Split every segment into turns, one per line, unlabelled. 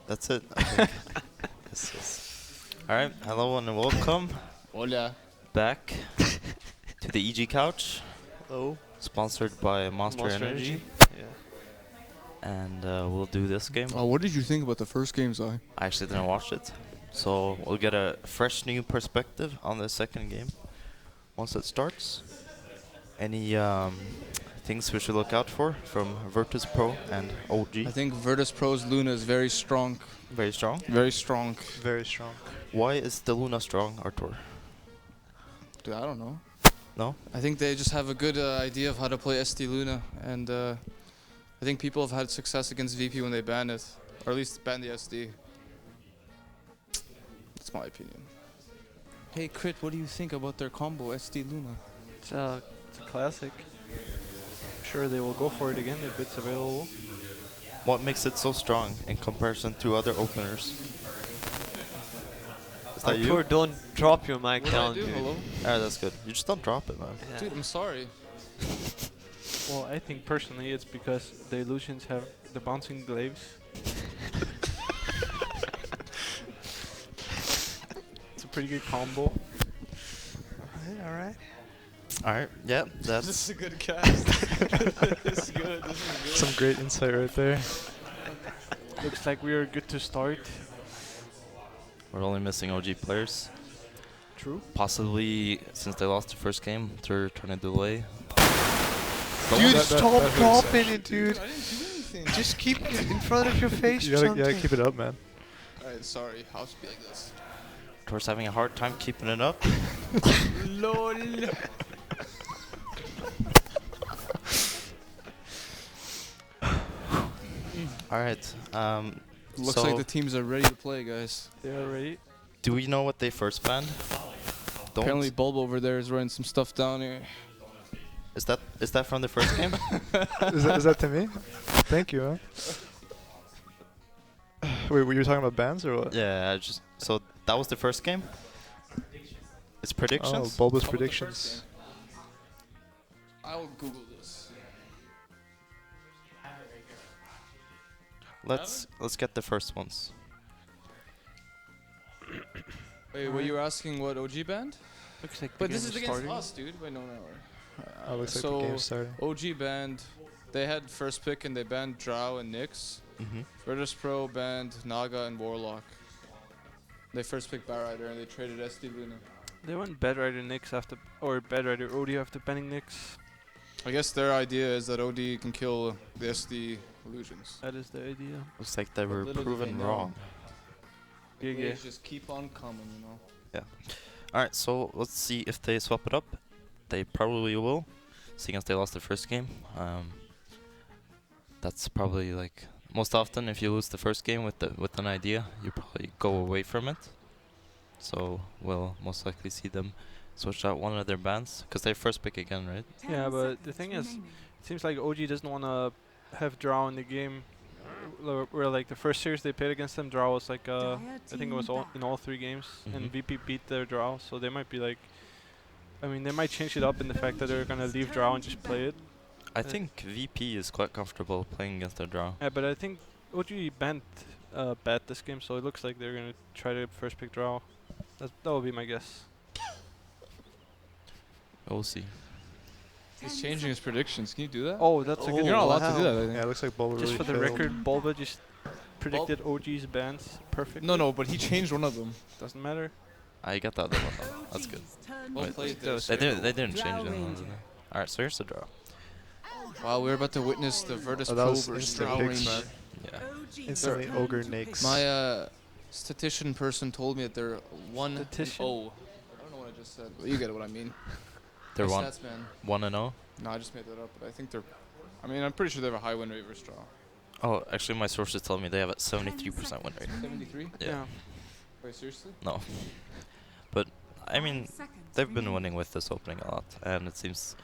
That's it. I think. Yes, yes. All right. Hello and welcome
Hola.
back to the EG Couch,
Hello.
sponsored by Monster,
Monster
Energy.
Yeah.
And we'll do this game.
Oh, what did you think about the first game, Zai?
I actually didn't watch it, so we'll get a fresh new perspective on the second game once it starts. Any things we should look out for from Virtus.Pro and OG?
I think Virtus.Pro's Luna is very strong.
Very strong.
Very strong.
Very strong.
Why is the Luna strong, Artur?
Dude, I don't know.
No?
I think they just have a good idea of how to play SD Luna, and I think people have had success against VP when they ban it, or at least ban the SD. That's my opinion. Hey, Cr1t, what do you think about their combo SD Luna?
It's a classic. I'm sure they will go for it again if it's available.
What makes it so strong in comparison to other openers? Is that you?
Artur, don't drop your mic
What
down,
do I do?
dude.
Hello?
Yeah, that's good. You just don't drop it, man.
Yeah.
Dude, I'm sorry.
Well, I think personally it's because the illusions have the bouncing glaives. It's a pretty good combo. Alright.
Alright, yeah,
This
that's
is a good cast. This is good. This is good.
Some great insight right there.
Looks like we are good to start.
we're only missing OG players.
True.
Possibly since they lost the first game, they're trying to delay.
Dude, stop dropping
it,
Dude, I didn't do anything.
Just keep it in front of your face
You gotta keep it up, man.
Alright, sorry. I'll just be like this.
Artur's having a hard time keeping it up.
LOL.
Alright,
Looks
so
like the teams are ready to play, guys.
They are ready.
do we know what they first banned? Don't.
Apparently, Bulb over there is writing some stuff down here.
Is that from the first game?
Is that to me? Thank you, man. Wait, were you talking about bands or what?
Yeah, so that was the first game? It's predictions?
Oh, bulbous
How about the
predictions.
first game? I'll Google this.
Let's get the first ones.
Wait, were you asking what OG banned?
Looks like
But
the
this
game
is
is
against
starting.
us, dude. Wait, no.
Oh, looks like
so
the game's starting.
OG banned. They had first pick and they banned Drow and Nyx.
Mm-hmm.
Virtus.Pro banned Naga and Warlock. They first picked Barrider and they traded SD Luna.
They went Bedrider Nyx after, or Bedrider OD after banning Nyx.
I guess their idea is that OD can kill the SD illusions.
That is the idea.
Looks like they were
little do
proven
they know.
wrong.
GG.
Just keep on coming, you know.
Alright, so let's see if they swap it up. They probably will, seeing as they lost the first game. That's probably like most often if you lose the first game with an idea, you probably go away from it. So we'll most likely see them switch out one of their bands because they first pick again, right?
Yeah, but the thing is, it seems like OG doesn't want to have Drow in the game. Where like the first series they played against them, Drow was like I think it was in all 3 games, and
Mhm.
VP beat their Drow, so they might be like, I mean, they might change it up in the fact that they're gonna leave Drow and just play it.
I think VP is quite comfortable playing against their draw.
Yeah, but I think OG banned Bat this game, so it looks like they're gonna try to first pick Drow. That would be my guess.
We'll see.
He's changing his predictions. Can you do that?
Oh, that's a good.
You're not allowed to
wow.
do that, I
Yeah,
think.
it looks like Bulba
Just
really
for the
failed.
record, Bulba just predicted OG's bans perfect.
No, but he changed one of them.
Doesn't matter.
I got the other one though. That's good.
Well
Wait,
played
that was
there.
They didn't change them. Alright, so here's the draw.
Wow, we're about to witness the Virtus
Oh, that
Pro
was
versus
instant
Drow
picks.
Ranger.
Yeah.
Instantly ogre Nyx.
My statistician person told me that they're 1-0.
Statistician?
I don't know what I just said, but you get what I mean.
They're
My
one
stats man.
1-0.
No, I just made that up, but I think they're. I mean, I'm pretty sure they have a high win rate versus Drow.
Oh, actually, my sources tell me they have a 73% win rate.
73?
Yeah.
Wait, seriously?
No. But I mean, they've been winning with this opening a lot, and it seems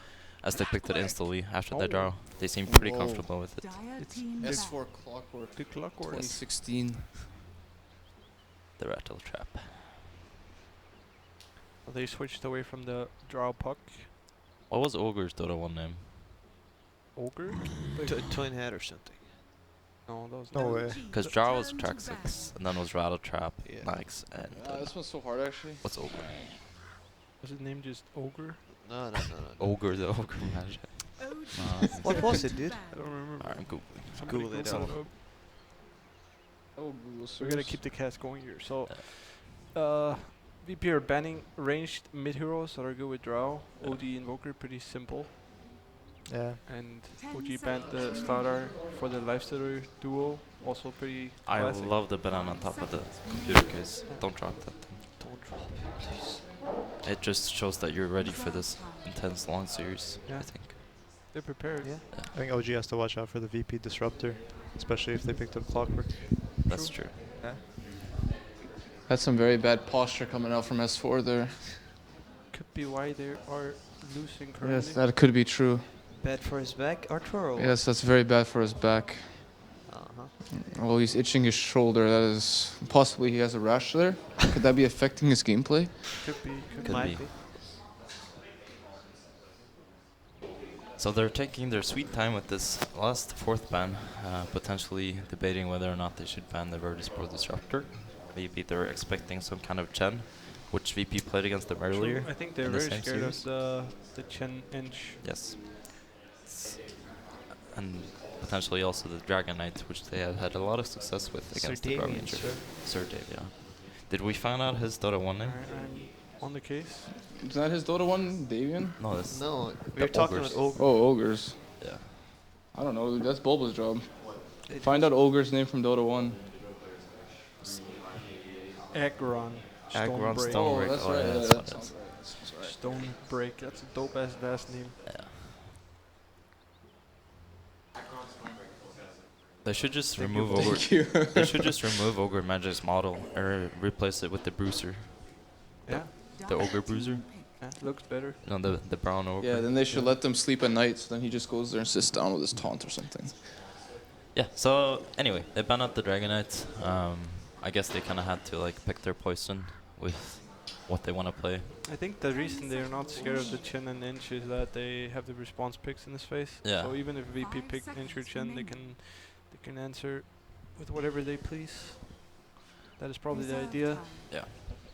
as they picked it instantly after their draw, they seem pretty
Whoa.
comfortable with it.
S4 Clockwork.
Good clockwork.
2016.
The rattle trap.
They switched away from the draw puck.
What was Ogre's Dota 1 name?
Ogre?
Twin hat or something.
No, that was
No
not.
way.
Because Jar was track 6, and then was Rattle Trap,
Yeah.
Max, and
This one's so hard actually.
what's Ogre?
Was his name just Ogre?
No, no, no, no.
Ogre, the Ogre Magic.
What was it, dude?
I don't remember.
Alright, I'm googling.
Somebody
Google it
Google
up.
up.
Oh, Google
We're gonna keep the cast going here. So, VP are banning ranged mid heroes that are good with Drow. OG Invoker, pretty simple.
Yeah.
And OG banned the Slardar for the Lifestealer duo, also pretty
I
classic.
love the banana on top of the computer case. Don't drop that thing.
Don't drop it, please.
It just shows that you're ready for this intense long series,
Yeah.
I think.
They're prepared.
Yeah.
I think OG has to watch out for the VP disruptor, especially if they picked up Clockwork.
That's true.
That's some very bad posture coming out from S4 there.
Could be why they are losing currently.
Yes, that could be true.
Bad for his back, Arturo.
Yes, that's very bad for his back. Oh, he's itching his shoulder. That is possibly he has a rash there. Could that be affecting his gameplay?
Could be.
Could
Might
be. So they're taking their sweet time with this last 4th ban, potentially debating whether or not they should ban the Virtus.Pro Disruptor. Maybe they're expecting some kind of Chen, which VP played against them earlier.
True. I think they're
in the
very
same
scared
series.
of the Chen Inch.
Yes. And potentially also the Dragon Knight, which they have had a lot of success with against the Brown Ranger. Sir Dave, yeah. Did we find out his Dota 1 name?
Alright, I'm on the case.
Is that his Dota 1, Davian?
No, that's
No,
The
we're talking
ogres.
about ogre.
Oh, Ogres.
yeah.
I don't know. That's Bulba's job. Find out Ogre's name from Dota 1.
Aggron.
Aggron
Stonebreak.
Stonebreak.
that's
Oh,
right.
yeah,
Yeah,
that's
that
what it
sounds
is.
right.
Stonebreak. That's a dope ass last name.
Yeah. They should just remove Ogre.
Thank you.
They should just remove Ogre Magic's model or replace it with the Bruiser,
Yeah.
the Ogre Bruiser.
Yeah, looks better.
No, the brown Ogre.
Yeah, then they should let them sleep at night. So then he just goes there and sits down with his taunt or something.
Yeah. So anyway, they banned out the Dragon Knight. I guess they kind of had to like pick their poison with what they want to play.
I think the reason they're not scared of the Chen and Inch is that they have the response picks in his face.
Yeah.
So even if VP pick Inch or Chen, they can answer with whatever they please. That is probably the idea.
Yeah.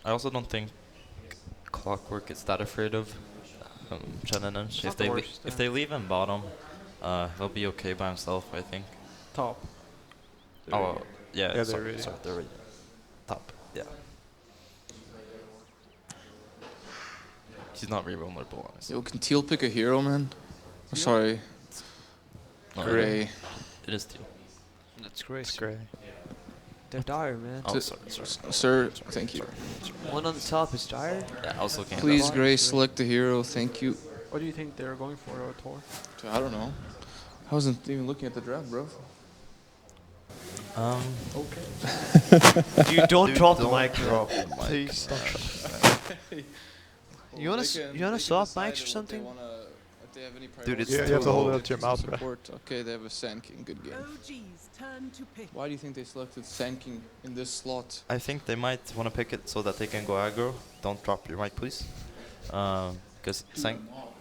I also don't think Clockwork is that afraid of Chen and Inch.
Not the worst,
If they leave him bottom, he'll be okay by himself, I think.
Top.
Oh, yeah.
Yeah,
sorry,
they're ready.
sorry, they're ready. Top. Yeah. He's not very vulnerable, honestly.
Yo, can Teal pick a hero, man? Oh, sorry,
No,
Gray.
It is Teal.
That's great.
It's great.
They're dire, man.
Oh,
To-
sorry.
Sir, thank you.
One on the top is dire.
Yeah, I was looking at
Please,
that.
Gray, select a hero. Thank you.
What do you think they're going for, Tor?
I don't know. I wasn't even looking at the draft, bro.
Okay.
You don't
Dude,
drop the
don't
mic.
drop the mic.
Please. You wanna swap mics or something?
Dude, it's
Yeah, you have to hold it up to your mouth, bro.
Support. Okay, they have a Sand King. Good game.
OG's turn to pick.
Why do you think they selected Sand King in this slot?
I think they might want to pick it so that they can go aggro. Don't drop your mic, please. Because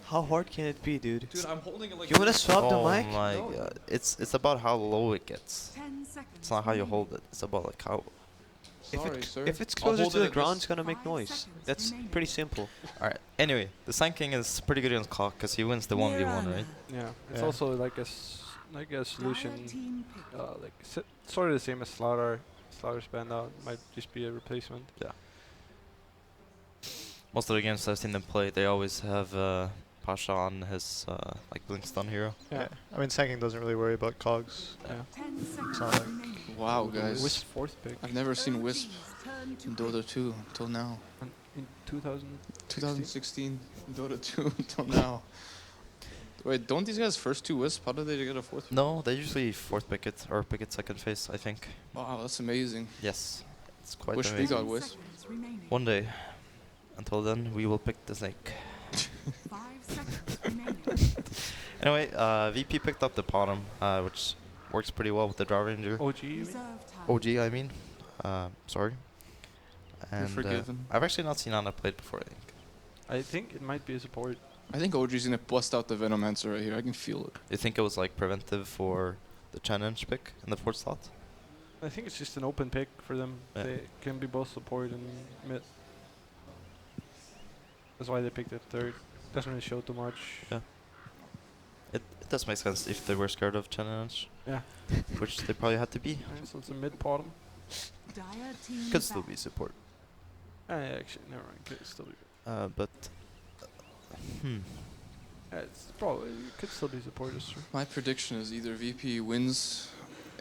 How hard can it be, dude?
Dude, I'm holding it like.
You wanna swap
oh
the mic?
my
No.
god, it's about how low it gets.
10 seconds.
It's not how you hold it. It's about like how.
Sorry, sir.
If it's
I'll
closer
hold
to
it
the
at
ground,
this-
it's gonna make
5
noise.
seconds
That's
remaining.
pretty simple.
All right. Anyway, the Sand King is pretty good against Clock because he wins the 1v1, right?
Yeah. It's
Yeah.
also like like a solution,
Team pick.
like sort of the same as Slaughter. Slaughter's banned out. Might just be a replacement.
Yeah. Most of the games I've seen them play, they always have Pasha on his like blink stun hero.
Yeah.
I mean, Sanking doesn't really worry about cogs.
Yeah.
10 seconds
not like-
remaining.
Wow, guys.
Wisp fourth pick
I've never seen Wisp
OG's turn to
in
pick.
Dota 2 until now.
in 2000.
2016 Dota 2 until now. Wait, don't these guys first two Wisp? How did they get a fourth?
No, they usually fourth pick it or pick it second phase, I think.
Wow, that's amazing.
Yes. It's quite
Wish we
amazing.
got
10
Wisp.
seconds remaining.
One day. Until then, we will pick the snake.
5 seconds remaining.
Anyway, VP picked up the bottom, which works pretty well with the Draw Ranger.
OG. you mean?
Reserve time.
OG, I mean. Sorry. And
forgiven.
I've actually not seen Anna played before, I think.
I think it might be a support.
I think OG's gonna bust out the Venomancer right here. I can feel it.
You think it was like preventive for the challenge pick in the 4th slot.
I think it's just an open pick for them.
Yeah.
They can be both support and mid. That's why they picked it 3rd. Doesn't really show too much.
Yeah. It does make sense if they were scared of challenge,
Yeah.
which they probably had to be.
Alright, so it's a mid bottom.
Dire team
Could still
back.
be support.
Actually, never mind. Could still be.
But
It's probably it could still be support. Is true.
My prediction is either VP wins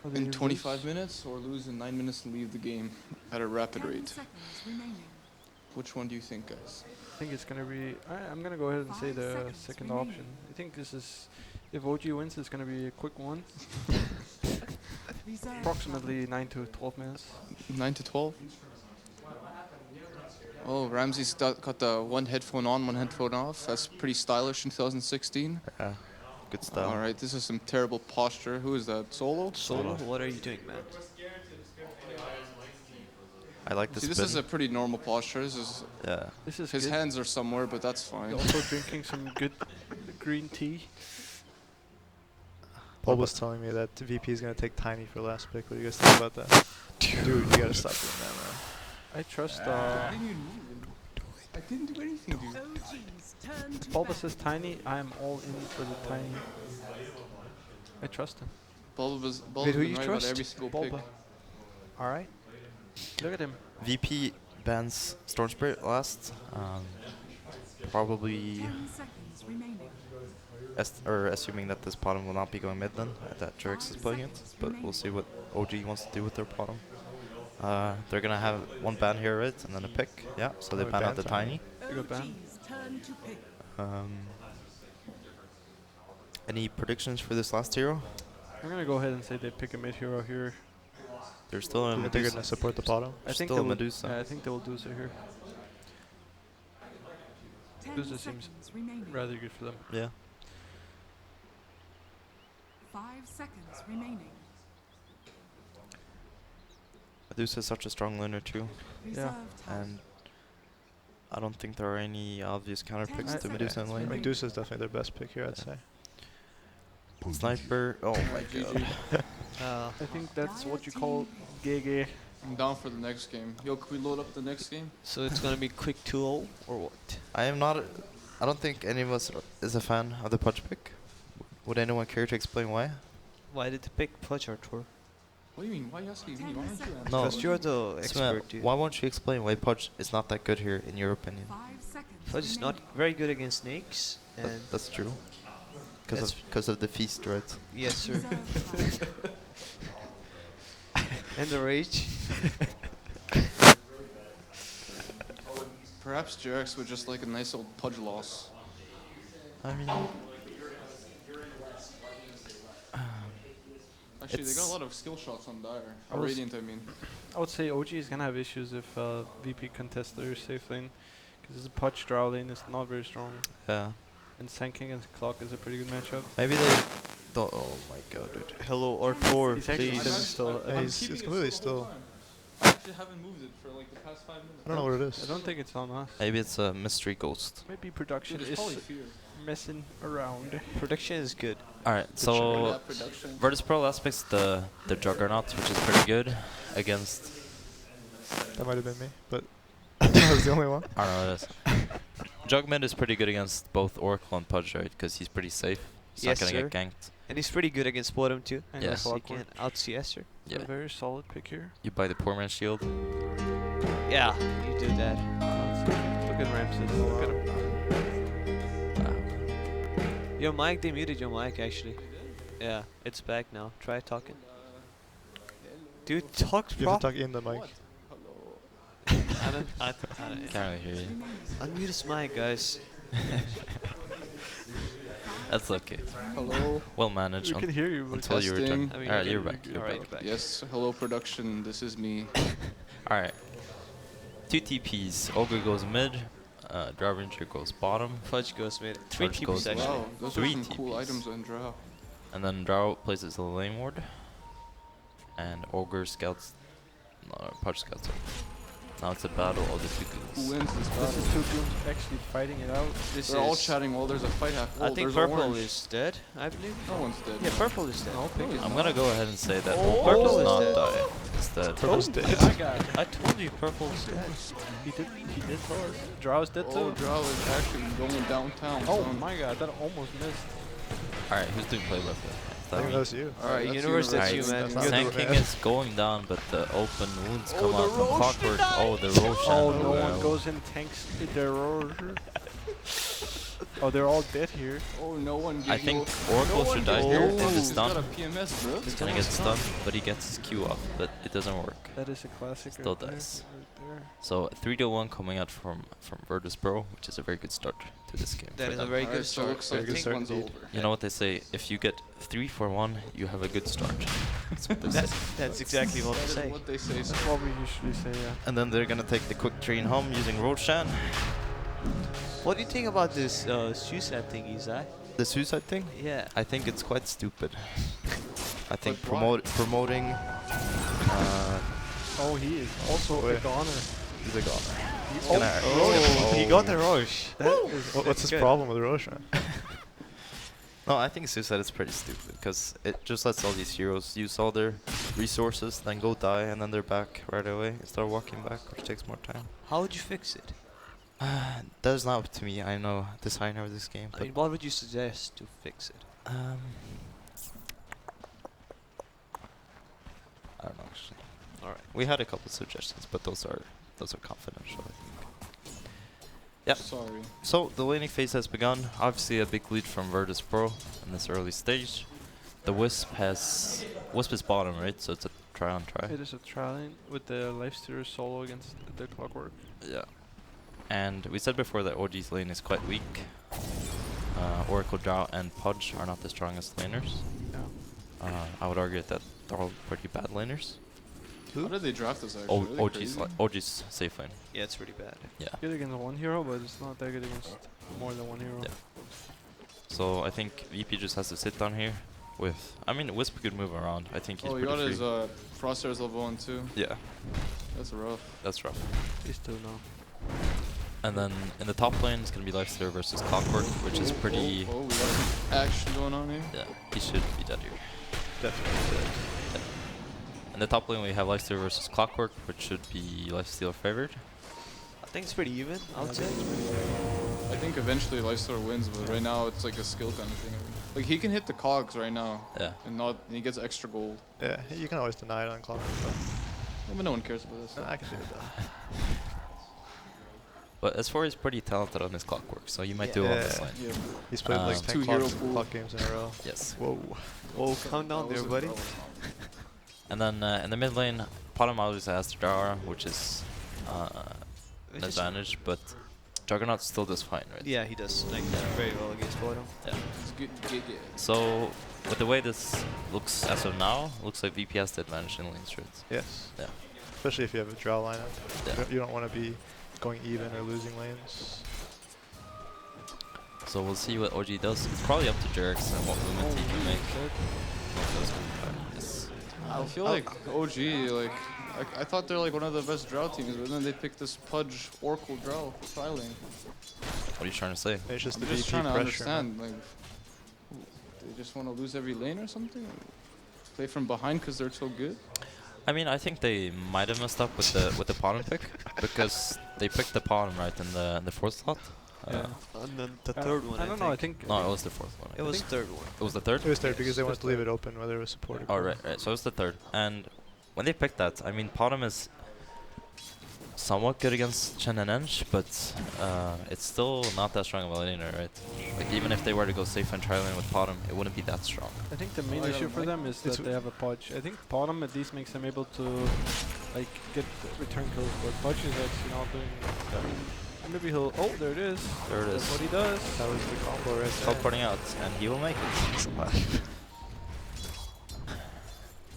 Or they
in
lose.
25 minutes or lose in 9 minutes and leave the game at a rapid
10
rate.
seconds remaining.
Which one do you think, guys?
I think it's gonna be. I'm gonna go ahead and say
5
the
seconds
second
remaining.
option. I think this is. If OG wins, it's gonna be a quick one.
Reserve
Approximately 9 to 12 minutes.
9 to 12? Oh, Ramsey's got the one headphone on, one headphone off. That's pretty stylish in 2016.
yeah, good style.
All right, this is some terrible posture. Who is that? Solo?
Solo, what are you doing, man?
I like this.
See, this
spin.
is a pretty normal posture. This is
Yeah.
This is
his
good.
hands are somewhere, but that's fine.
Also drinking some good green tea.
Paul was telling me that VP is gonna take Tiny for last pick. What do you guys think about that? Dude, you gotta stop doing that, man.
I trust.
I didn't do anything, dude.
OG's turn to
Bulba
bat.
says tiny. I am all in for the tiny. I trust him.
Bulba's
Wait, who
been
you
right
trust?
about every single pick.
Bulba.
Alright.
Look at him.
VP bans Storm Spirit last. Probably
10 seconds remaining.
assuming that this bottom will not be going mid then, that Jurex is playing it. But we'll see what OG wants to do with their bottom. They're gonna have one ban here, right? And then a pick. Yeah, so they
Oh,
ban out
ban
the
Tiny.
tiny.
Good ban.
OG's turn to pick.
Any predictions for this last hero?
I'm gonna go ahead and say they pick a mid hero here.
They're still in
Do you think they're
Medusa.
gonna support the bottom?
I think
Still
they will.
Medusa.
Yeah, I think they will do so here.
10
Medusa seems
seconds remaining.
rather good for them.
Yeah.
5 seconds remaining.
Medusa is such a strong laner too,
Reserve time.
and I don't think there are any obvious counter picks to
10
Medusa in
seconds
lane.
remaining.
Medusa is definitely their best pick here, I'd say.
Sniper. Oh my god.
I think that's what you call GG.
I'm down for the next game. Yo, can we load up the next game?
So it's gonna be quick 2-0 or what?
I am not. I don't think any of us is a fan of the Pudge pick. Would anyone care to explain why?
Why did they pick Pudge, Artur?
What do you mean? Why are you asking me?
10
Why don't you
seconds.
answer?
No.
Because you're the
Sumail,
expert, dude.
why won't you explain why Pudge is not that good here, in your opinion?
5 seconds
Pudge is not
remaining.
very good against snakes, and
That's true.
That's-
Because of the feast, right?
yes, sir.
Reserve time.
And the rage.
Perhaps Jurex would just like a nice old Pudge loss.
I mean,
Actually, they got
It's-
a lot of skill shots on Dire.
I was-
Radiant, I mean.
I would say OG is gonna have issues if VP contests their safe lane, because the Pudge draw lane is not very strong,
yeah.
and Sanking and Clock is a pretty good matchup.
Maybe they don't. Oh my god, dude.
Hello, Artur,
He's actually
please.
sitting still.
Yeah, he's completely still.
I actually haven't moved it for like the past 5 minutes.
I don't know what it
I
is.
don't think it's on us.
Maybe it's a mystery ghost.
Maybe production
Dude,
is
it's probably fear.
messing around.
Production is good.
Alright,
Yeah,
so
production.
Virtus.Pro last pick's the Juggernaut, which is pretty good against.
That might have been me, but that was the only one.
I don't know what it is. Jugmid is pretty good against both Oracle and Pudge, right? Because he's pretty safe. He's
Yes,
not gonna
sir.
get ganked.
And he's pretty good against bottom too.
And
Yes.
So he
Clockwork.
can out CS her.
Yeah.
A very solid pick here.
You buy the poor man's shield.
Yeah, you do that.
Look at Ramses. Look at him.
Your mic, they muted your mic actually. Yeah, it's back now. Try talking. Dude, talk
You have to
properly.
talk in the mic.
I don't
Can't really hear you.
unmute his mic, guys.
That's okay.
Hello.
Well managed
We can hear you. But
until you return.
Testing.
I mean,
Alright,
you
you're
can-
back.
you
You're
can-
back.
back.
Yes, hello production. This is me.
Alright. 2 TPs. Ogre goes mid. Dravinger goes bottom.
Fudge goes mid. 3
Fudge
TPs
goes
actually.
Wow, those are
3
some cool
TPs.
items on Drow.
And then Drow plays as a lane ward. And Ogre scouts. No, Pudge scouts. Now it's a battle of the two
Who
goons.
wins this
This
battle?
is two goons actually fighting it out.
This
They're all
is.
chatting while there's a fight happening.
I think
there's
purple
orange.
is dead. I believe.
No one's dead.
Yeah, purple is dead.
No, pink is
I'm
not.
gonna go ahead and say that
Oh,
purple
purple
does
is
not
dead.
die. It's dead.
Purple's dead.
My God.
I told you purple is dead.
He did tell us. Drow's dead
Oh,
too.
Drow is actually going downtown.
Oh
son.
my God, that almost missed.
Alright, who's doing play rough?
I think that was you.
Alright,
That's
universe, that's you,
universe.
man.
That's
You're
not
the-
Tanking
bad.
is going down, but the open wounds come
the
out from
Roshan
Clockwork.
died.
Oh, the Roshan.
Oh, no
wow.
one goes in tanks in their roar. Oh, they're all dead here.
Oh, no one.
I think Oracle should die
gets
here.
killed.
If it's
He's got a
stunned,
PMS, bro.
he's gonna get stunned, but he gets his Q off, but it doesn't work.
That is a classic.
Still
right there,
dies.
right there.
So 3-1 coming out from Virtus.Pro, which is a very good start to this game.
That
for
is a
them.
very good
Alright, so
start.
looks like
Very good
this
start
one's
indeed.
over.
You know what they say? If you get 3 for 1, you have a good start. That's what they say.
That's exactly what
That
to
is
say.
what they say.
That's what we usually say, yeah.
And then they're gonna take the quick train home using Roshan.
What do you think about this suicide thing, Isai?
The suicide thing?
Yeah.
I think it's quite stupid. I think
But why?
promoting.
Oh, he is also a
Wait.
goner.
He's a goner.
He-
Gonna-
Oh, he
oh.
got the rush.
That is
What's his
good.
problem with Roshan?
No, I think suicide is pretty stupid because it just lets all these heroes use all their resources, then go die, and then they're back right away instead of walking back, which takes more time.
How would you fix it?
That is not up to me. I know designer of this game,
I
but
mean, what would you suggest to fix it?
I don't know actually.
Alright.
We had a couple suggestions, but those are confidential, I think. Yep.
Sorry.
So the laning phase has begun. Obviously a big lead from Virtus.Pro in this early stage. The Wisp is bottom, right? So it's a try on try.
It is a try with the lifestealer solo against the Clockwork.
Yeah. And we said before that OG's lane is quite weak. Oracle, Drow, and Pudge are not the strongest laners.
Yeah.
I would argue that they're all pretty bad laners.
How did they draft this actually? Are they crazy?
OG's safe lane.
Yeah, it's pretty bad.
Yeah.
Good against one hero, but it's not that good against more than one hero.
Yeah. So I think VP just has to sit down here with. I mean, Wisp could move around. I think he's
Oh, he
pretty
got his
free.
crosshairs level 1 too.
Yeah,
That's rough.
that's rough.
He's still now.
And then in the top lane, it's gonna be Lifestealer versus Clockwork, which is pretty.
Oh, we got some action going on here.
Yeah, he should be dead here.
Definitely dead.
In the top lane, we have Lifestealer versus Clockwork, which should be Lifestealer favored.
I think it's pretty even, I would say.
I think eventually Lifestealer wins, but right now it's like a skill kind of thing. Like he can hit the cogs right now,
Yeah.
and he gets extra gold.
Yeah, you can always deny it on clock.
But no one cares about this.
I can do it though.
But S4 is pretty talented on his Clockwork, so you might do well on this
Yeah.
lane.
Yeah.
He's played like 10
Two hero
clock games in a row.
Yes.
Whoa.
Oh, calm down there, buddy.
And then in the mid lane, Bottom obviously has the Jara, which is an
Which is-
advantage, but Juggernaut still does fine, right?
Yeah, he does like very well against bottom.
Yeah.
It's good.
So with the way this looks as of now, looks like VP has the advantage in lane straight.
Yes.
Yeah.
Especially if you have a draw lineup.
Yeah.
You don't want to be going even or losing lanes.
So we'll see what OG does. It's probably up to Jerks and what movement he can make. Yes.
I feel like OG, like, I thought they're like one of the best Drow teams, but then they picked this Pudge Oracle Drow tri-lane.
What are you trying to say?
It's just
I'm
the
just
VP
trying to
pressure. man.
understand, like, they just want to lose every lane or something? Play from behind because they're so good?
I mean, I think they might have messed up with the Bottom pick because they picked the Bottom right in the fourth slot.
Yeah.
And then the third one,
I don't know. I think
No, it was the fourth one. I
it was
think.
third one.
It was the third.
It was third because they
Yes,
wanted to leave it open whether it was supported.
Oh right. So it was the third. And when they picked that, I mean, Bottom is somewhat good against Chen and Ench, but it's still not that strong of a laner, right? Like even if they were to go safe and try lane with Bottom, it wouldn't be that strong.
I think the main
I
issue
don't
for
like-
them is
It's
that they have a Pudge. I think bottom at least makes them able to like get return kills, but Pudge is actually not doing. I mean, maybe he'll. Oh, there it is.
There it
That's
is.
what he does.
That was the combo right there.
Teleporting out, and he will make it.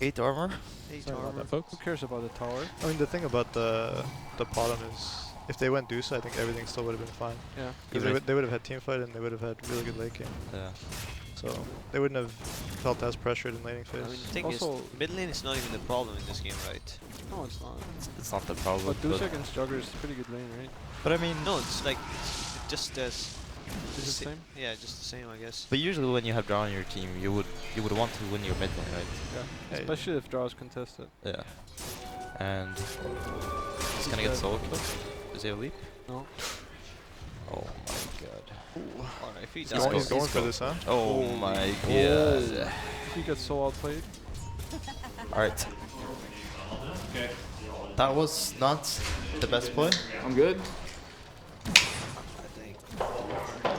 8 armor.
Sorry about that, folks. Who cares about the tower?
I mean, the thing about the bottom is if they went Deuce, I think everything still would have been fine.
Yeah.
Because
Even
they would have had team fight and they would have had really good late game.
Yeah.
so they wouldn't have felt as pressured in laning phase.
I mean, the thing is,
Also-
mid lane is not even the problem in this game, right?
No, it's not.
It's not the problem.
But Deuce against Jugger is a pretty good lane, right?
but I mean,
No, it's like just as
Is it the same?
Yeah, just the same, I guess.
but usually when you have draw on your team, you would want to win your mid lane, right?
Yeah.
Hey.
Especially if draw is contested.
Yeah. And he's gonna get solo kill. Is he a leap?
No.
Oh my god.
Alright, if he
He's
dies,
going-
He's going
he's
for
go-
this, huh?
Oh my god.
He gets so outplayed.
Alright. That was not the best play.
I'm good.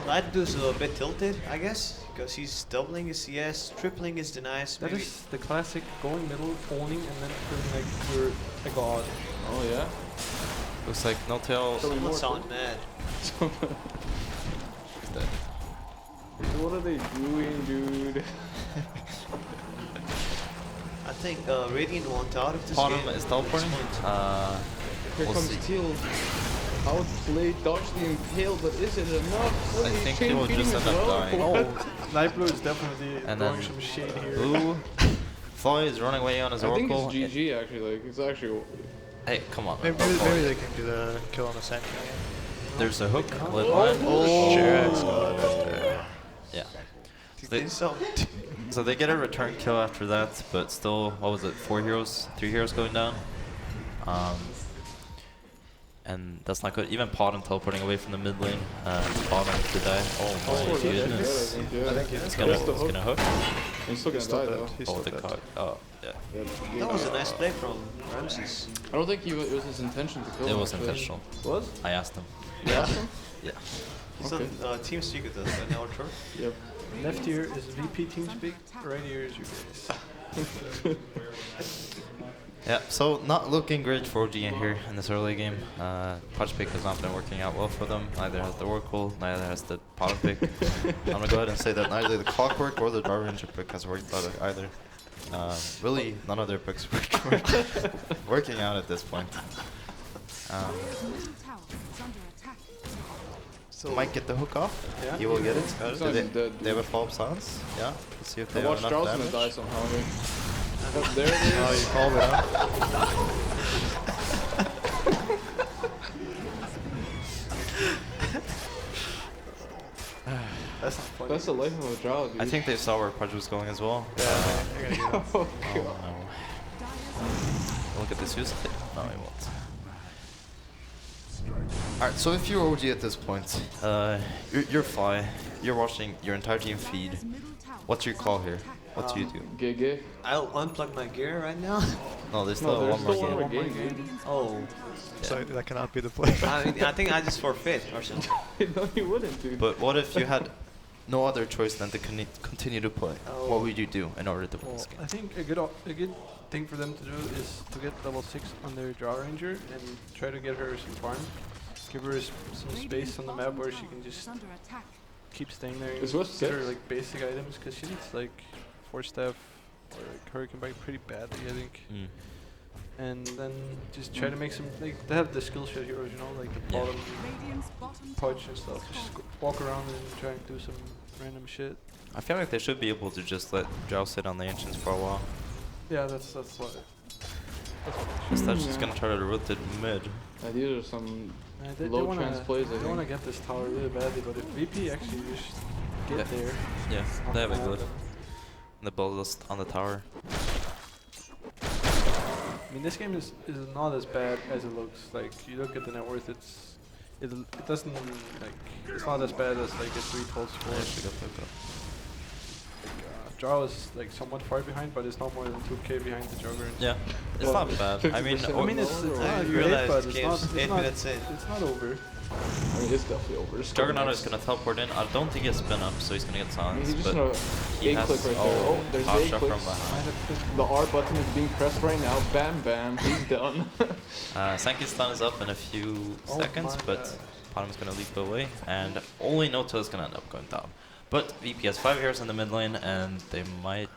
Lightblue's a bit tilted, I guess, because he's doubling his CS, tripling his denies,
That
maybe.
is the classic going middle, owning, and then feeling like you're a god.
Oh yeah.
Looks like no tail.
Someone sound mad.
What are they doing, dude?
I think Radiant want out of this
Bottom
game.
is teleporting.
Here
We'll
comes
see.
Teal. Outplay, dodge the impale, but is it enough? What,
I
he's
think
chain
he will
feeding
just
as
end up
well?
dying.
Oh, light blue is definitely
And
throwing
then
some shade here.
Blue. Floy is running away on his
I think
oracle.
it's GG actually. Like it's actually.
Hey, come on.
Maybe,
man.
maybe they can do the kill on the Sentinel.
There's a hook. Lit
Oh.
line.
Cr1t's got it there.
Yeah. So they get a return kill after that, but still, what was it? 4 heroes, 3 heroes going down. And that's not good. Even Podden teleporting away from the mid lane. Podden to die. Oh my
That's
goodness.
good, I think, yeah.
I think
It's
he's
gonna,
That's the
it's gonna hook.
He's still gonna
still
die
dead.
though.
He's
Oh,
still
the
dead.
cog. Oh, yeah.
That was a nice play from Ramses.
I don't think it was his intention to kill
It
him.
was
actually.
intentional.
Was?
I asked him.
Yeah.
Yeah.
He's
Okay.
on Team Secret though, so now sure.
Yep.
Left here is VP TeamSpeak, right here is you guys.
Yeah, so not looking great for OG in here in this early game. Punch pick has not been working out well for them. Neither has the Oracle, neither has the Pot pick. I'm gonna go ahead and say that neither the Clockwork or the Dark Ranger pick has worked out either. Really, none of their picks working out at this point.
Middle tower is under attack.
So might get the hook off.
Yeah.
He will get it.
He's
Do
not
they,
even dead,
they have a
dude.
follow-up silence. Yeah. Let's see if they
I
have
watched
enough
Strauss gonna
damage.
die somehow. Here. Oh, there it is.
Oh, you called it, huh?
That's not funny.
That's the life of a drow, dude.
I think they saw where Pudge was going as well.
Yeah, you're gonna get it.
Oh,
Oh
God.
no. Look at this use. No, he won't. Alright, so if you're OG at this point, you're Fly, you're watching your entire team feed.
Dire's middle tower
What's your
is
call
under
here?
attack.
What do you do?
Gege.
I'll unplug my gear right now.
No, there's still
there's
one more
still one
game.
more game, dude.
Radiant's
Oh.
bottom
So that cannot be the play.
I think I just forfeit or something.
No, he wouldn't, dude.
But what if you had no other choice than to continue to play?
Oh.
What would you do in order to win
Well,
this game?
I think a good thing for them to do is to get level 6 on their Draw Ranger and try to get her some farm. Give her some space on the map where she can just
under attack.
keep staying there.
Is Wisp
Get her
6?
like basic items because she needs like 4 staff or like Hurricane Bite pretty badly, I think.
Mm.
And then just try to make some like they have the skill shot heroes, you know, like the
Yeah.
bottom
Radiant's bottom
punch
tower
and
is
stuff. Just
falling.
walk around and try and do some random shit.
I feel like they should be able to just let Drow sit on the Ancients for a while.
Yeah, that's what. That's what
Instead, just
Yeah.
gonna try to rotate mid.
These are some
they
low
wanna,
trans plays, I
They want to
think.
get this tower really badly, but if VP actually just get
Yeah.
there,
Yeah,
not
they have a
gonna
good.
happen.
The build is on the tower.
I mean, this game is not as bad as it looks. Like you look at the net worth, it doesn't like it's not as bad as like a 3-12 score.
Yeah, she got the hook up.
Draw is like somewhat far behind, but it's not more than 2k behind the Jugger.
Yeah, it's
Well,
not bad. I mean,
50%
I mean, it's
lower,
not
I
great,
realized
but it's
game's
not.
8
It's not,
minutes in.
it's not over.
I mean, it's definitely over. It's
Juggernaut
next.
is gonna teleport in. I don't think he has spin up, so he's gonna get
I mean,
silenced.
he's just
But
gonna
he
A
has
click right there. Oh, there's
power
A
shot from
clicks.
behind.
The R button is being pressed right now. Bam, bam. He's done.
Sanki's stun is up in a few
Oh
seconds,
my
but
God.
Bottom's gonna leap away, and only Noto is gonna end up going down. But VP has 5 heroes in the mid lane, and they might.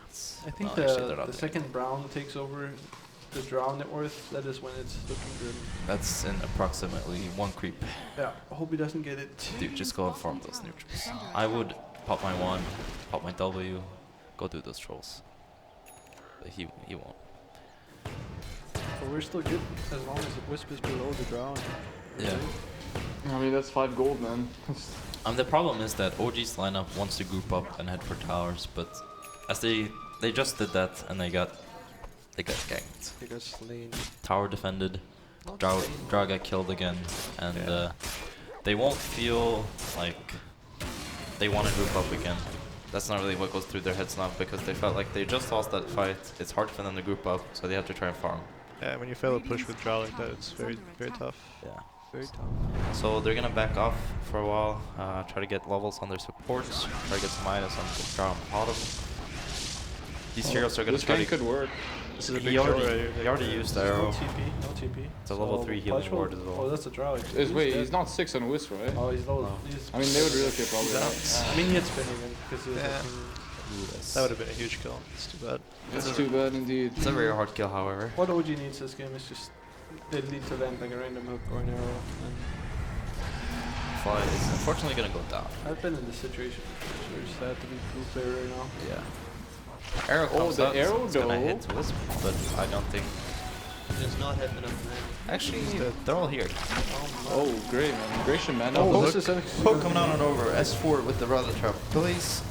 I think
well, actually, they're
the
not there.
second Brown takes over the Drow net worth. That is when it's looking good.
That's in approximately 1 creep.
Yeah, I hope he doesn't get it.
Dude, just go and farm those neutrals. I would pop my 1, pop my W, go do those trolls. But he won't.
But we're still good as long as the Wisp is below the ground.
Yeah.
I mean, that's 5 gold, man.
The problem is that OG's lineup wants to group up and head for towers, but as they just did that and they got ganked.
They got slain.
Tower defended,
Not
Drow
slain.
got killed again, and they won't feel like they want to group up again. That's not really what goes through their heads now, because they felt like they just lost that fight. It's hard for them to group up, so they have to try and farm.
Yeah, when you fail a push with Drow like that, it's very, very tough.
Yeah.
Very tough.
So they're gonna back off for a while, try to get levels on their supports, try to get some minus on the Drow and bottom. These heroes are gonna
This
try
game
to...
could work.
This is a
He
big
already-
show right here.
he already used arrow.
No TP, no TP.
It's a level 3 healing ward as well.
Oh, that's a Drow.
Wait,
dead.
he's not 6 on Wisp, right?
Oh, he's low.
No.
He's
I mean, they would relocate probably.
I mean, he had spinning in because he was
Yeah.
looking.
That would have been a huge kill. It's too bad.
That's too bad indeed.
It's a very hard kill, however.
What OG needs this game is just they need to land like a random hook or an arrow. And
Fly is unfortunately gonna go down.
I've been in this situation before, so it's sad to be blue player right now.
Yeah. Arrow
Oh,
comes
the
out,
arrow
it's gonna
though.
hit Wisp, but I don't think...
Does not have enough mana.
Actually, they're all here.
Oh, great, man. Gratian, man.
Oh,
Oh,
look.
this is
Hook coming out on over, S4 with the Rather Trap place.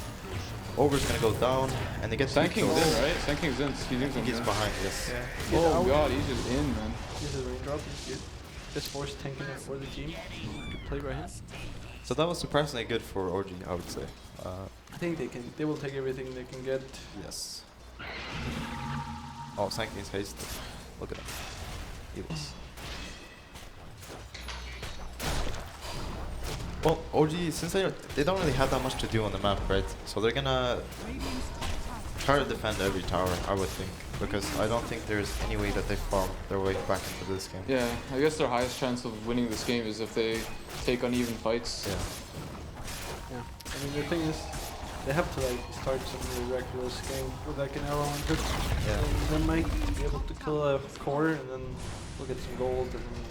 Over's gonna go down, and they get two
Sanking's
kills.
in, right? Sanking's in. He's
I
doing
think he's
something.
behind this.
Yeah.
Oh god, he's just in, man.
This is raindrop. He's good. This force tanking it for the team. Good play by him.
So that was surprisingly good for OG, I would say.
I think they will take everything they can get.
Yes. Oh, Sanking's haste. Look at him. He was. Well, OG, since they don't really have that much to do on the map, right? So they're gonna try to defend every tower, I would think, because I don't think there's any way that they farm their way back into this game.
Yeah, I guess their highest chance of winning this game is if they take uneven fights.
Yeah.
Yeah. I mean the thing is, they have to like start some miraculous game with like an arrow and hook.
Yeah.
And they might be able to kill a core and then we'll get some gold and then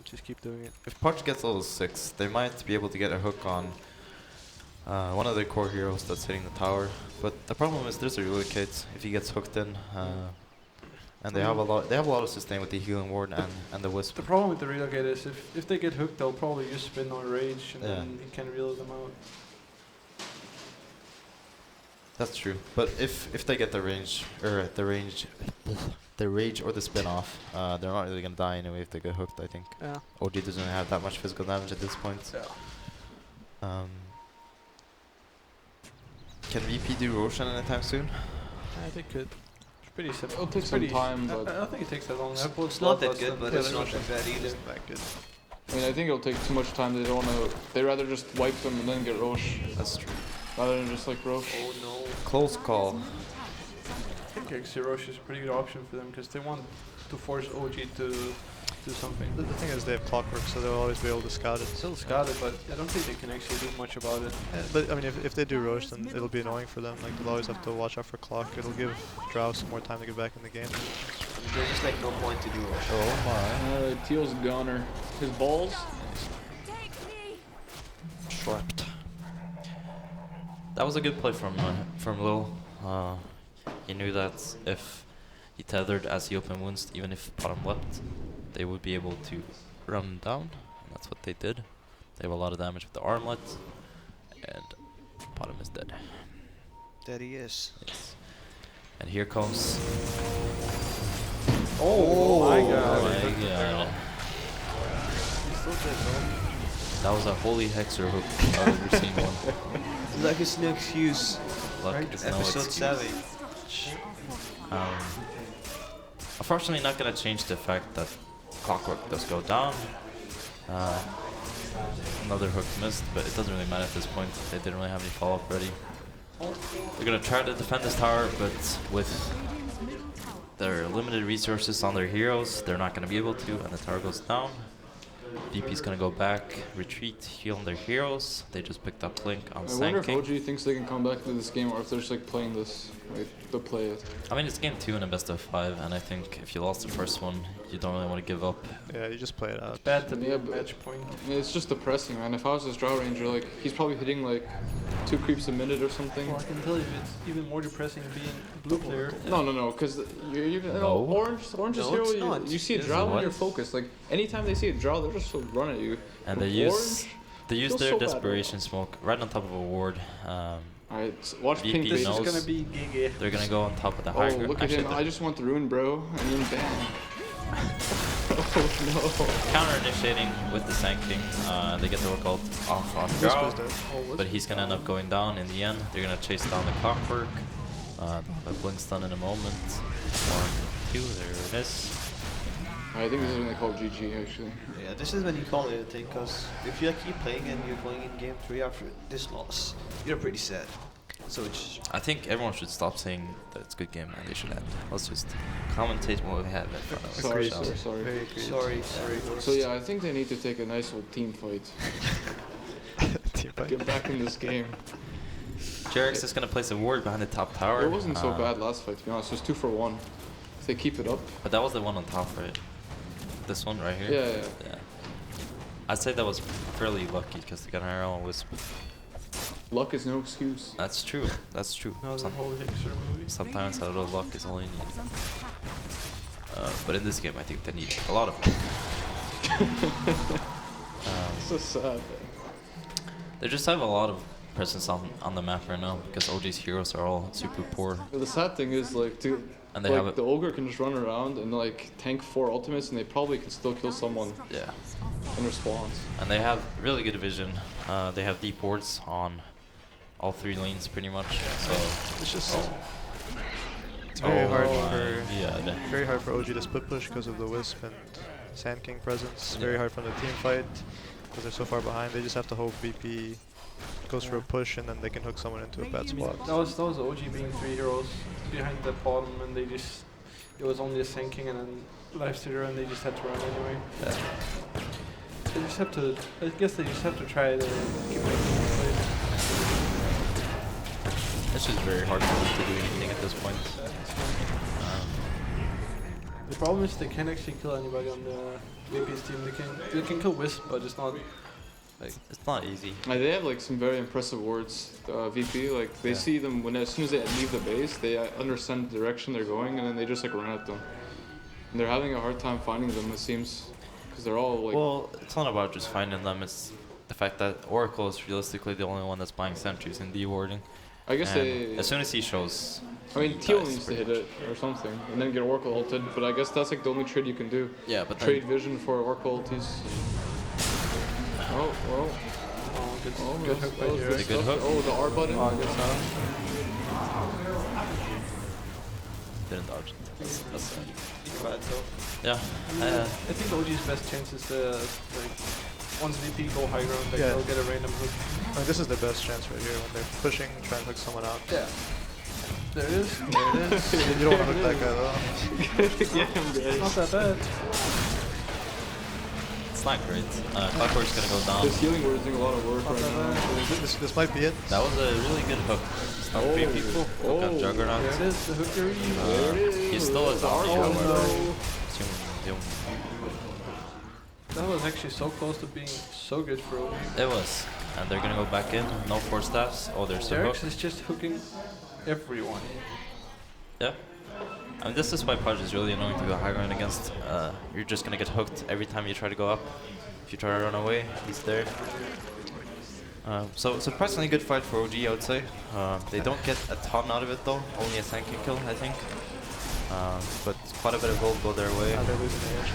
just keep doing it.
If Podge gets level 6, they might be able to get a hook on one of their core heroes that's hitting the tower. But the problem is there's a relocate if he gets hooked in, and they have a lot of sustain with the healing ward and the wisp.
The problem with the relocate is if they get hooked, they'll probably just spin on rage and
Yeah.
then he can reel them out.
That's true. But if they get the rage or the rage or the spin off, they're not really gonna die anyway if they get hooked. I think.
Yeah.
OG doesn't have that much physical damage at this point.
Yeah.
Can VP do Roshan anytime soon?
I think it. It's pretty simple.
It'll take
It's
some
pretty
time,
I
but
don't think it takes that long.
It's not that good, but it's not that bad either.
Isn't that good?
I mean, I think it'll take too much time. They don't want to. They rather just wipe them and then get Roche
That's true.
rather than just like Roche.
Oh no.
Close call.
I think Xerosh is a pretty good option for them because they want to force OG to do something.
The thing is they have clockwork, so they'll always be able to scout it.
Still scout it, but I don't think they can actually do much about it.
Yeah, but I mean, if they do Roche, then it'll be annoying for them. Like they'll always have to watch out for clock. It'll give Drow some more time to get back in the game.
There's just like no point to do it.
Oh my.
Teal's goner. His balls.
Trapped. That was a good play from Lil. He knew that if he tethered as he opened wounds, even if bottom leapt, they would be able to run him down. And that's what they did. They have a lot of damage with the armlet, and bottom is dead.
There he is.
Yes. And here comes.
Oh my
Oh
god.
my god.
He's still dead though.
That was a holy hexer hook I've ever seen one.
Luck is no excuse.
Luck
Right,
is no
Episode
excuse.
7.
Unfortunately, not gonna change the fact that clockwork does go down. Another hook missed, but it doesn't really matter at this point. They didn't really have any follow-up ready. They're gonna try to defend this tower, but with their limited resources on their heroes, they're not gonna be able to, and the tower goes down. VP's gonna go back, retreat, heal their heroes. They just picked up Blink on
I wonder if
Sand King.
OG thinks they can come back to this game or if they're just like playing this, like to play it.
I mean, it's game 2 in a best of 5, and I think if you lost the first one, you don't really want to give up.
Yeah, you just play it out.
Bad to be
Yeah,
a
but-
match point.
I mean, it's just depressing, man. If I was this Drow Ranger, like he's probably hitting like 2 creeps a minute or something.
Well, I can tell you it's even more depressing being blue player.
No, because you
No.
know, Orange's
No,
hero.
it's not.
You see a
Yes,
Drow
it
when you're
was.
focused. Like anytime they see a Drow, they're just so run at you.
And
But
they use
Orange,
their
feels so bad,
desperation smoke right on top of a ward.
Alright, watch
VP
Pink
This
bait.
knows.
is gonna be GG.
They're gonna go on top of the
Oh,
high ground.
look at him! I just want the rune, bro, and then bam. Oh
counter initiating with the Sand King. They get the work ult off
Wisp
Drow,
is dead.
but he's gonna end up going down in the end. They're gonna chase down the Clockwork. The Blink's done in a moment. 1, 2, there it is.
no! I think this is when they call GG actually.
Yeah, this is when you call it, I think, because if you keep playing and you're going in game 3 after this loss, you're pretty sad. So it's
I think everyone should stop saying that it's a good game and they should end. Let's just commentate what we have in front of us.
Sorry,
shall we?
sorry.
Very agreed.
sorry.
So yeah, I think they need to take a nice old team fight.
Team fight.
Get back in this game.
Jerix is gonna place a ward behind the top tower.
It wasn't so bad last fight, to be honest. It was 2 for 1. If they keep it up.
But that was the one on top, right? This one right here?
Yeah.
I'd say that was fairly lucky because they got an arrow and wisp.
Luck is no excuse.
That's true. That's true.
That was a
Some-
whole Hixer movie.
sometimes a little luck is all you need. But in this game, I think they need a lot of luck.
So sad.
They just have a lot of presence on the map right now because OG's heroes are all super poor.
The sad thing is like,
And they have
like
a,
the ogre can just run around and like tank 4 ultimates, and they probably can still kill someone
yeah.
in response.
And they have really good vision. They have deep wards on all 3 lanes pretty much. So
It's just it's very hard for
yeah.
very hard for OG to split push because of the Wisp and Sand King presence. Very hard from the team fight because they're so far behind. They just have to hope VP goes for a push and then they can hook someone into a bad spot.
That was OG being 3 heroes behind the bottom, and they just it was only a sinking and then Lifestealer, and they just had to run anyway.
Yeah.
They just have to. I guess they just have to try to keep making plays.
It's just very hard for them to do anything at this point.
The problem is they can't actually kill anybody on the VP's team. They can kill Wisp, but it's not like
It's not easy.
They have like some very impressive wards. VP, like they
Yeah.
see them when as soon as they leave the base, they understand the direction they're going, and then they just like run at them. And they're having a hard time finding them, it seems, because they're all like.
Well, it's not about just finding them. It's the fact that Oracle is realistically the only one that's buying sentries and dewarding.
I guess
And
they.
as soon as he shows,
I mean,
he
Teal
dies
needs to
pretty
hit it or something, and then get Oracle ulted. But I guess that's like the only trade you can do.
yeah, but
Trade vision for Oracle ulties. Oh, well.
good,
Oh,
good
that's-
hook by
that was
Jerry.
The good
stuff.
hook?
Oh, the R button.
Oh, good stuff.
didn't dodge it. That's sad.
So
Yeah.
I think OG's best chance is like once VP go high ground, like
Yeah.
they'll get a random hook.
I mean, this is their best chance right here when they're pushing, trying to hook someone out.
Yeah. There it is. There it is.
You don't want to hook that guy though.
Yeah,
Not that bad.
It's not great. Clockwork's gonna go down.
This healing word is doing a lot of work
Not
right
that
now.
bad.
This might be it.
That was a really good hook. Stop 3
Oh.
people. Hook on
Oh.
Juggernaut.
There it is. The hookery.
There it is.
He's still a zombie,
Oh,
however.
no.
That was actually so close to being so good for OG.
It was. And they're gonna go back in. No 4 staffs. Oh, there's a hook.
Jerix is just hooking everyone.
Yeah. I mean, this is why Pudge is really annoying to go high ground against. You're just gonna get hooked every time you try to go up. If you try to run away, he's there. So surprisingly good fight for OG, I would say. They don't get a ton out of it though. Only a Sanking kill, I think. But quite a bit of gold go their way.
Now they're losing the edge.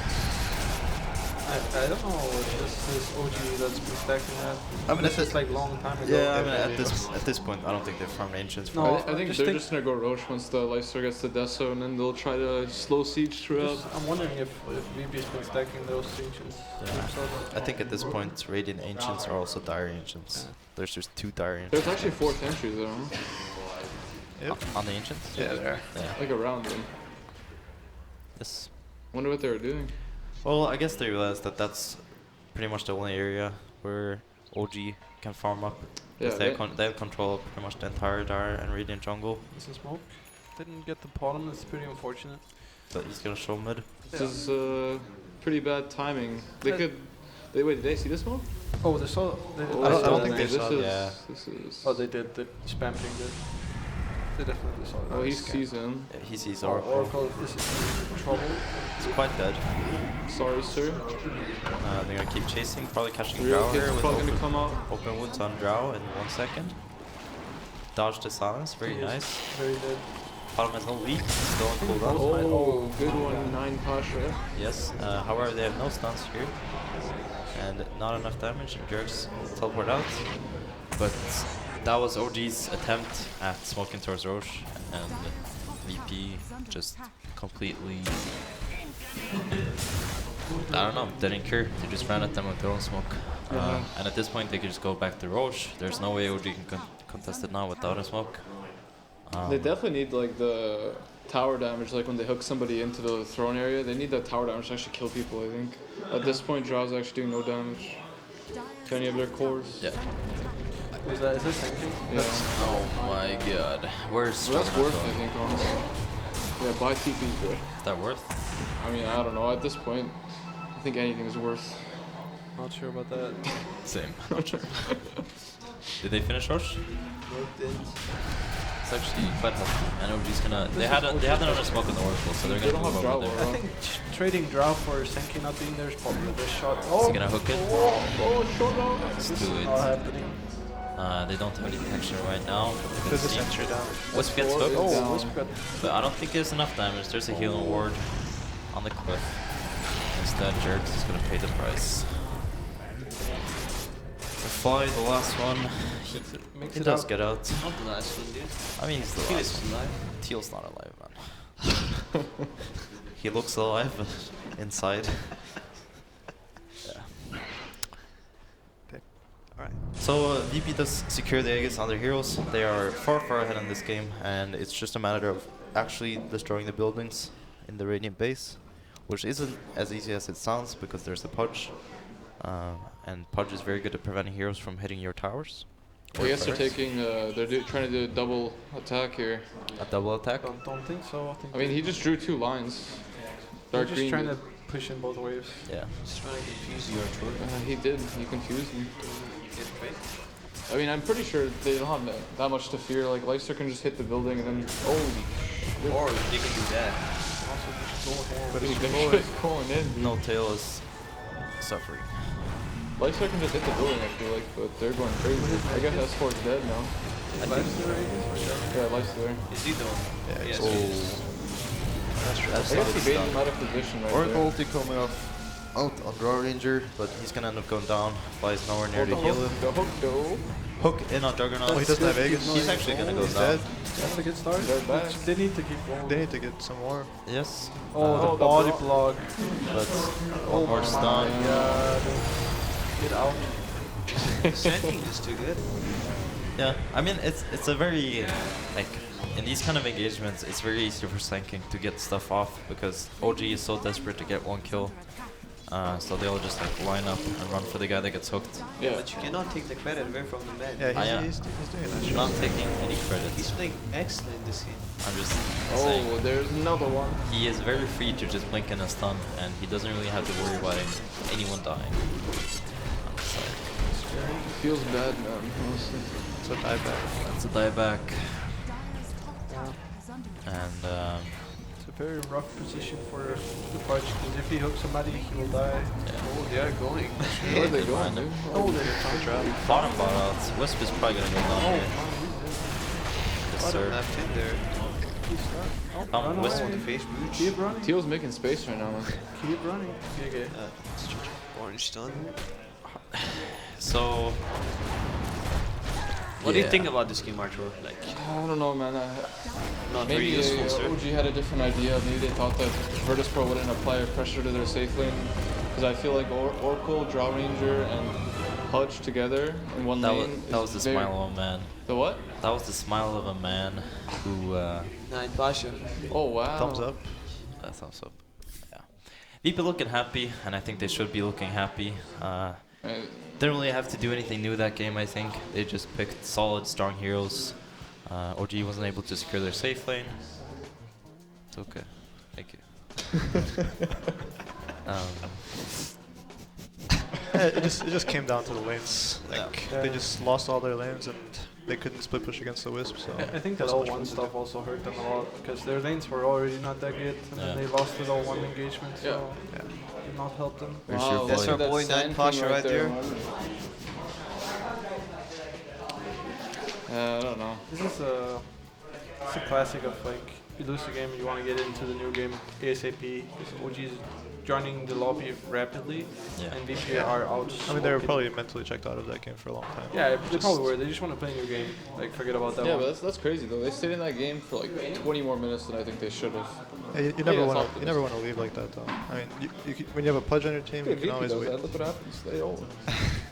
I don't know if this is OG that's been stacking that.
I mean,
this
it's
is like long time ago.
Yeah, I mean, at this point, I don't think they've farmed ancients. For
No,
it.
I think
just
they're
think-
just gonna go Roche once the Lifestealer gets to Deso, and then they'll try to slow siege throughout.
I'm wondering if VP's been stacking those ancients.
I think at this point, Radiant Ancients are also Dire Ancients. There's just 2 Dire Ancients.
There's actually 4 sentries there, huh?
Yep.
On the Ancients?
Yeah, there.
Yeah.
Like around them.
Yes.
Wonder what they were doing.
Well, I guess they realized that that's pretty much the only area where OG can farm up.
Yeah,
Because they have control of pretty much the entire Dire and Radiant jungle.
This is smoke. Didn't get the bottom. That's pretty unfortunate.
But he's gonna show mid.
this is pretty bad timing. They could. Wait, did they see the smoke?
Oh, they saw.
Oh,
I don't think they
this
saw
is,
yeah.
This is.
Oh, they did. The spam thing did. They definitely saw that.
Oh, he sees him.
Yeah, he sees
Oh,
Oracle.
Oracle, this is trouble.
He's quite dead.
Sorry, sir.
They're gonna keep chasing, probably catching
Real
Drow
kid's
here with
probably gonna
open,
come out.
open woods on Drow in 1 second. Dodge the silence, very nice.
Very dead.
Bottom has no leak, still on cooldown.
Oh, good one, 9 Pasha.
Yes, however they have no stuns here. And not enough damage, and Jerks teleport out. But that was OG's attempt at smoking towards Roche, and VP just completely, I don't know, didn't care. They just ran at them with their own smoke. And at this point they could just go back to Roche. There's no way OG can contest it now without a smoke.
They definitely need like the tower damage, like when they hook somebody into the throne area. They need that tower damage to actually kill people, I think. At this point, Drow's actually doing no damage to any of their cores.
Yeah.
Is this thinking?
Yeah.
Oh my god. Where's
So that's
Juggernaut
worth, I
going?
think, honestly. Yeah, buy TP, bro.
Is that worth?
I mean, I don't know. At this point, I think anything is worth.
Not sure about that.
Same. Not sure. Did they finish Roche? It's actually quite helpful. I know he's gonna. They had another smoke in the Oracle, so they're
They
gonna
don't
move
have
over
Drow,
there.
I think trading Drow for Senki not being there is probably the best shot.
Is he gonna hook it?
Oh, showdown!
Let's
This
do
is
it.
not happening.
They don't have any detection right now.
There's a sentry down.
Wisp gets hooked,
Oh, Wisp got.
but I don't think there's enough damage. There's a healing ward on the cliff. Instead, Jerks is gonna pay the price. Fly, the last one.
Makes
He
it
does
out.
get out.
Not the last one, dude.
I mean, he's the
He
last
is
one.
alive.
Teal's not alive, man. He looks alive, but inside. Yeah.
Alright.
So VP does secure the Aegis on their heroes. They are far ahead in this game, and it's just a matter of actually destroying the buildings in the Radiant base, which isn't as easy as it sounds because there's a Pudge, and Pudge is very good at preventing heroes from hitting your towers.
I guess they're
turrets.
taking. Trying to do a double attack here.
A double attack.
Don't think so. I think
I mean, he just drew 2 lines.
they're
Dark
just
green.
trying to push in both waves.
Yeah.
Just trying to confuse you, Artur.
He did. He confused me.
Get great.
I mean, I'm pretty sure they don't have that much to fear. Like, Leicester can just hit the building and then. Holy.
Or they can do that.
But they're just going in. Dude.
No tail is suffering.
Leicester can just hit the building, I feel like, but they're going crazy. I guess S4's dead now. Yeah, Leicester there.
Is he the one?
Yeah,
Yes.
That's
I guess he
solid
baited
stun.
him out of position right
Oracle
there.
ulti coming off out on Draw Ranger, but he's gonna end up going down. Flies nowhere near to heal him.
The hook, though.
Hook in on Juggernaut.
Oh, he doesn't have Aegis.
He's actually gonna go
He's
down.
dead.
That's a good start.
They're back.
They need to keep going.
They need to get some more.
Yes.
Oh,
the
the body
block.
block.
But one more stun.
God. Get out.
Sandking is too good.
Yeah, I mean it's a very like in these kind of engagements it's very easy for Sanking to get stuff off because OG is so desperate to get 1 kill. So they'll just like line up and run for the guy that gets hooked.
Yeah.
But you cannot take the credit away from the man.
Yeah,
I,
he's doing that shit.
Not taking any credit.
He's playing excellent in this game.
I'm just saying
Oh, there's another one.
he is very free to just blink in a stun and he doesn't really have to worry about anyone dying. I'm sorry.
Feels bad, man. Honestly.
It's a dieback.
That's a dieback. And
It's a very rough position for the Pudge because if he hooks somebody, he will die.
Oh, they are going.
Where are they going, dude?
Oh, they're
bottom bot out. Wisp is probably gonna go down here. Yes,
Bottom
sir.
left in there.
Wisp.
On the face boots.
Keep running.
Teal's making space right now, man.
Keep running. Okay.
Orange stun.
So
What do you
yeah.
think about this game, Artur? Like,
I don't know, man.
not very
Maybe
useful, sir.
OG had a different idea. Maybe they thought that Virtus.Pro wouldn't apply pressure to their safe lane. Because I feel like Oracle, Draw Ranger, and Pudge together in one
that was
lane.
that
is
was the
very-
smile of a man.
The what?
That was the smile of a man who
9 Pasha.
Oh, wow.
Thumbs up.
thumbs up. Yeah. VP looking happy, and I think they should be looking happy. Didn't really have to do anything new that game, I think. They just picked solid, strong heroes. OG wasn't able to secure their safe lane. It's okay. Thank you.
It just came down to the lanes. Like they just lost all their lanes and they couldn't split push against the Wisp. So
I think that L1 stuff also hurt them a lot because their lanes were already not that good, and then they lost the L1 engagement, so it did not help them.
Wow,
That's our boy Nine Pasha right there.
I don't know.
This is a classic of like you lose the game and you want to get into the new game ASAP because OG's joining the lobby rapidly and VP are out.
I mean, they were probably mentally checked out of that game for a long time.
Yeah, they probably were. They just want to play a new game. Like, forget about that one.
Yeah, but that's crazy though. They stayed in that game for like 20 more minutes than I think they should have.
Yeah, you never want to leave like that though. I mean, when you have a pudge on your team, you can always wait.
Look what happens. They all.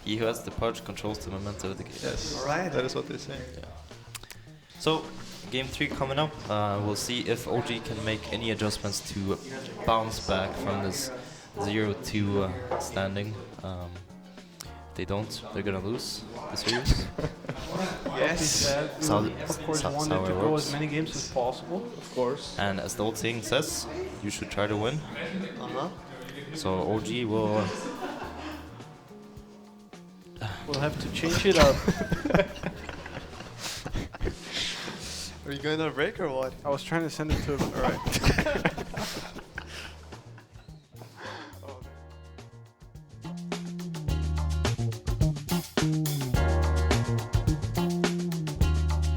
He who has the pudge controls the momentum of the game.
Yes.
All right.
That is what they say.
Yeah. So, game 3 coming up. We'll see if OG can make any adjustments to bounce back from this 0-2 standing. If they don't, they're gonna lose the series.
Yes.
Of course, wanted to go as many games as possible.
Of course.
And as the old saying says, you should try to win. So OG will.
We'll have to change it up.
Are you going on a break or what?
I was trying to send it to him. Alright.